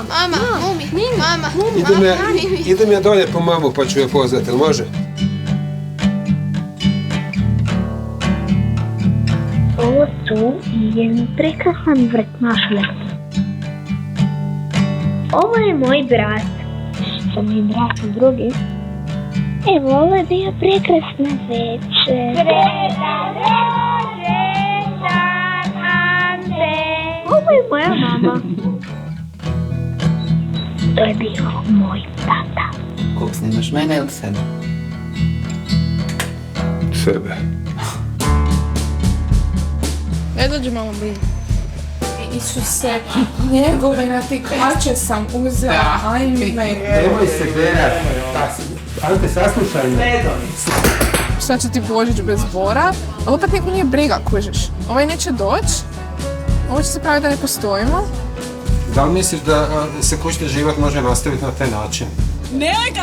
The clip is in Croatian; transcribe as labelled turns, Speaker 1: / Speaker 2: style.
Speaker 1: Mama, Mumi, mama.
Speaker 2: Idem ja dolje po mamu pa ću je pozvati, jel može?
Speaker 3: Ovo tu je prekrasan vrt, našle. Ovo je moj brat. Što mi je brat drugi? Evo, ovo je bio prekrasna večer. Sretan rođendan, Ante. Ovo je moja mama. To je bio moj tata.
Speaker 4: Kog snimaš, mene ili sebe?
Speaker 2: Sebe.
Speaker 1: Ne dođi malo bliže. Isuse, njegove na ti kače sam uzela, ajme.
Speaker 2: Nemoj se gledat. Ante, saslušaj me.
Speaker 1: Šta će ti Božić bez Bora? Ovo opet niko nije briga, kužiš. Ovaj neće doći, ovo će se praviti da ne postojimo.
Speaker 2: Da li misliš da se kućni život može nastaviti na taj način?
Speaker 1: Nemoj ga